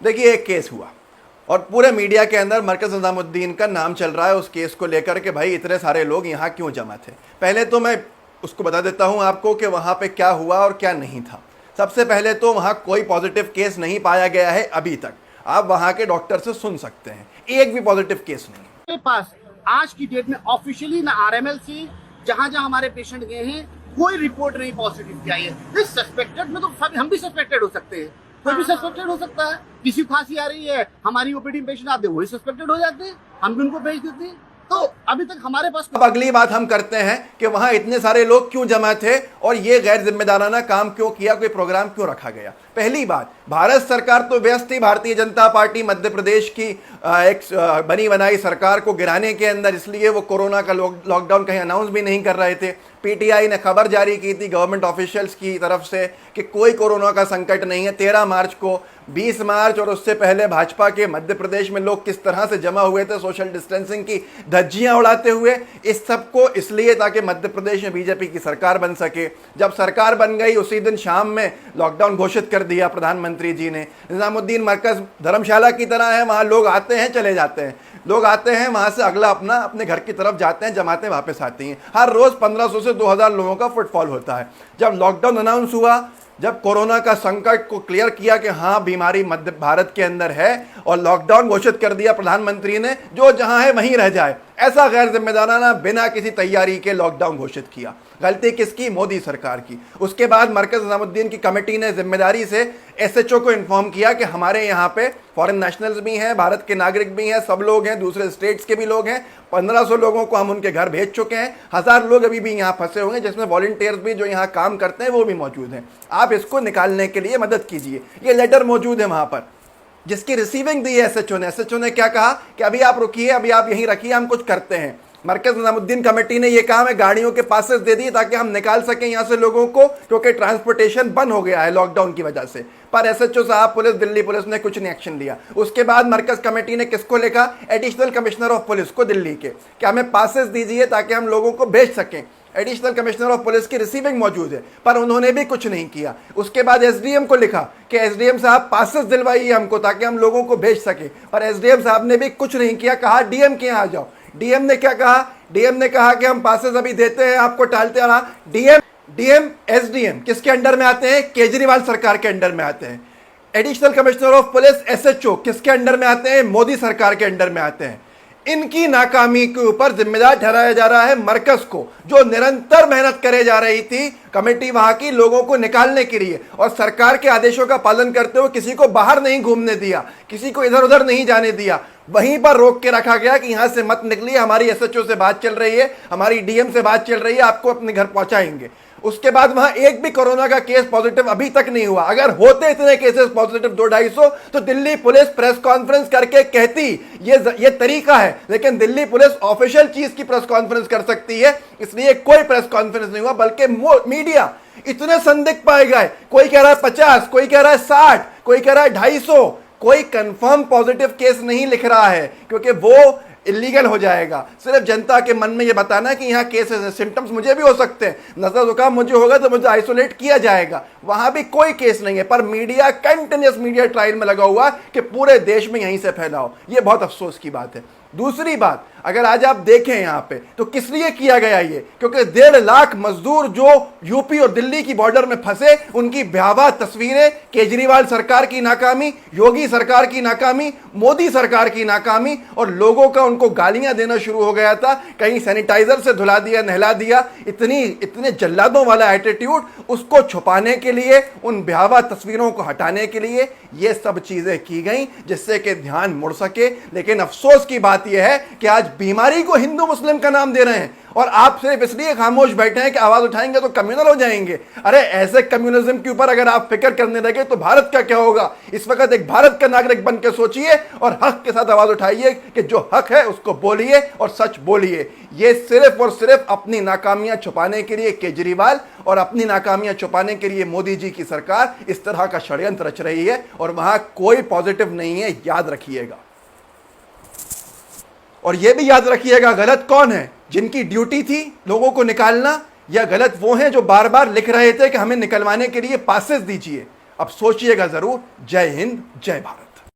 देखिए, एक केस हुआ और पूरे मीडिया के अंदर मरकज निज़ामुद्दीन का नाम चल रहा है उस केस को लेकर के, भाई इतने सारे लोग यहाँ क्यों जमा थे। पहले तो मैं उसको बता देता हूँ आपको कि वहाँ पे क्या हुआ और क्या नहीं था। सबसे पहले तो वहाँ कोई पॉजिटिव केस नहीं पाया गया है अभी तक। आप वहाँ के डॉक्टर से सुन सकते हैं, एक भी पॉजिटिव केस नहीं मेरे पास आज की डेट में ऑफिशियली ना RMLC जहां जहां हमारे पेशेंट गए हैं कोई रिपोर्ट नहीं पॉजिटिव की आई है। इस सस्पेक्टेड में तो हम भी सस्पेक्टेड हो सकते हैं, कोई भी सस्पेक्टेड हो सकता है। किसी को खांसी आ रही है, हमारी ओपीडी पेशेंट आते हैं वही सस्पेक्टेड हो जाते हैं, हम भी उनको भेज देते हैं। तो अभी तक हमारे पास अब अगली बात हम करते हैं कि वहां इतने सारे लोग क्यों जमा थे और ये गैर जिम्मेदाराना काम क्यों किया, कोई प्रोग्राम क्यों रखा गया। पहली बात, भारत सरकार तो व्यस्त थी, भारतीय जनता पार्टी मध्य प्रदेश की एक बनी बनाई सरकार को गिराने के अंदर, इसलिए वो कोरोना का लॉकडाउन कहीं अनाउंस भी नहीं कर रहे थे। पीटीआई ने खबर जारी की थी गवर्नमेंट ऑफिशियल्स की तरफ से कि कोई कोरोना का संकट नहीं है। 13 मार्च को, 20 मार्च और उससे पहले भाजपा के मध्य प्रदेश में लोग किस तरह से जमा हुए थे सोशल डिस्टेंसिंग की धज्जियां उड़ाते हुए। इस सब को इसलिए ताकि मध्य प्रदेश में बीजेपी की सरकार बन सके। जब सरकार बन गई उसी दिन शाम में लॉकडाउन घोषित कर दिया प्रधानमंत्री जी ने। निज़ामुद्दीन मरकज धर्मशाला की तरह है, वहाँ लोग आते हैं चले जाते हैं, लोग आते हैं वहाँ से अगला अपने घर की तरफ जाते हैं, जमातें वापस आती हैं। हर रोज़ 1500 से 2000 लोगों का फुटफॉल होता है। जब लॉकडाउन अनाउंस हुआ, जब कोरोना का संकट को क्लियर किया कि हाँ बीमारी मध्य भारत के अंदर है और लॉकडाउन घोषित कर दिया प्रधानमंत्री ने, जो जहाँ है वहीं रह जाए, ऐसा गैर जिम्मेदाराना बिना किसी तैयारी के लॉकडाउन घोषित किया। गलती किसकी? मोदी सरकार की। उसके बाद मरकज निज़ामुद्दीन की कमेटी ने जिम्मेदारी से SHO को इन्फॉर्म किया कि हमारे यहाँ पे फॉरेन नेशनल्स भी हैं, भारत के नागरिक भी हैं, सब लोग हैं, दूसरे स्टेट्स के भी लोग हैं। 1500 लोगों को हम उनके घर भेज चुके हैं, 1000 लोग अभी भी यहाँ फंसे होंगे, जिसमें वॉलंटियर्स भी जो यहाँ काम करते हैं वो भी मौजूद हैं। आप इसको निकालने के लिए मदद कीजिए। ये लेटर मौजूद है वहाँ पर जिसकी रिसीविंग दी है SHO ने। SHO ने क्या कहा कि अभी आप रुकिए, अभी आप यहीं रखिए, हम कुछ करते हैं। मरकज निज़ामुद्दीन कमेटी ने यह कहा है गाड़ियों के पासेस दे दिए ताकि हम निकाल सकें यहाँ से लोगों को, क्योंकि ट्रांसपोर्टेशन बंद हो गया है लॉकडाउन की वजह से। पर SHO साहब, पुलिस, दिल्ली पुलिस ने कुछ नहीं एक्शन लिया। उसके बाद मरकज कमेटी ने किसको लिखा? एडिशनल कमिश्नर ऑफ पुलिस को, दिल्ली के, कि हमें पासेस दीजिए ताकि हम लोगों को भेज सकें। एडिशनल कमिश्नर ऑफ पुलिस की रिसीविंग मौजूद है, पर उन्होंने भी कुछ नहीं किया। उसके बाद SDM को लिखा कि SDM साहब पासेस दिलवाइए हमको ताकि हम लोगों को भेज सके, पर SDM साहब ने भी कुछ नहीं किया। कहा DM के यहाँ आ जाओ। DM ने क्या कहा? DM ने कहा कि हम पासेस अभी देते हैं, आपको टालते रहा। DM SDM किसके अंडर में आते हैं? केजरीवाल सरकार के अंडर में आते हैं। Additional commissioner of police SHO किसके अंडर में आते हैं? मोदी सरकार के अंडर में आते हैं। इनकी नाकामी के ऊपर जिम्मेदार ठहराया जा रहा है मरकज को, जो निरंतर मेहनत करे जा रही थी कमेटी वहां की लोगों को निकालने के लिए, और सरकार के आदेशों का पालन करते हुए किसी को बाहर नहीं घूमने दिया, किसी को इधर उधर नहीं जाने दिया। वहीं पर रोक के रखा गया कि यहां से मत निकलिए, हमारी SHO से बात चल रही है, हमारी DM से बात चल रही है, आपको अपने घर पहुंचाएंगे। उसके बाद वहां एक भी कोरोना का केस पॉजिटिव अभी तक नहीं हुआ। अगर होते इतने केसेस पॉजिटिव 200-250 तो दिल्ली पुलिस प्रेस कॉन्फ्रेंस करके कहती ये तरीका है, लेकिन दिल्ली पुलिस ऑफिशियल चीज की प्रेस कॉन्फ्रेंस कर सकती है, इसलिए कोई प्रेस कॉन्फ्रेंस नहीं हुआ। बल्कि मीडिया इतने संदिग्ध पाए गए, कोई कह रहा है 50, कोई कह रहा है 60, कोई कह रहा है 250, कोई कंफर्म पॉजिटिव केस नहीं लिख रहा है, क्योंकि वो इलीगल हो जाएगा। सिर्फ जनता के मन में ये बताना कि यहाँ केसेस हैं, सिम्टम्स मुझे भी हो सकते हैं, नजर जुकाम मुझे होगा तो मुझे आइसोलेट किया जाएगा, वहां भी कोई केस नहीं है। पर मीडिया कंटिन्यूस मीडिया ट्रायल में लगा हुआ कि पूरे देश में यहीं से फैलाओ। ये बहुत अफसोस की बात है। दूसरी बात, अगर आज आप देखें यहाँ पे तो किस लिए किया गया ये? क्योंकि 1.5 लाख मजदूर जो यूपी और दिल्ली की बॉर्डर में फंसे, उनकी भयावह तस्वीरें, केजरीवाल सरकार की नाकामी, योगी सरकार की नाकामी, मोदी सरकार की नाकामी, और लोगों का उनको गालियां देना शुरू हो गया था, कहीं सैनिटाइजर से धुला दिया, नहला दिया, इतने जल्लादों वाला एटीट्यूड, उसको छुपाने के लिए, उन भयावह तस्वीरों को हटाने के लिए ये सब चीजें की गई, जिससे कि ध्यान मुड़ सके। लेकिन अफसोस की बात यह है कि आज बीमारी को हिंदू मुस्लिम का नाम दे रहे हैं, और आप सिर्फ इसलिए खामोश बैठे हैं कि आवाज उठाएंगे तो कम्युनल हो जाएंगे। अरे ऐसे कम्युनिज्म के ऊपर अगर आप फिक्र करने लगे तो भारत का क्या होगा? इस वक्त एक भारत का नागरिक बन के सोचिए और हक के साथ आवाज उठाइए कि जो हक है उसको बोलिए और सच बोलिए। ये सिर्फ और सिर्फ अपनी नाकामियां छुपाने के लिए केजरीवाल और अपनी नाकामियां छुपाने के लिए मोदी जी की सरकार इस तरह का षड्यंत्र रच रही है, और वहां कोई पॉजिटिव नहीं है, याद रखिएगा। और यह भी याद रखिएगा, गलत कौन है? जिनकी ड्यूटी थी लोगों को निकालना, या गलत वो हैं जो बार बार लिख रहे थे कि हमें निकलवाने के लिए पासेस दीजिए? अब सोचिएगा जरूर। जय हिंद, जय भारत।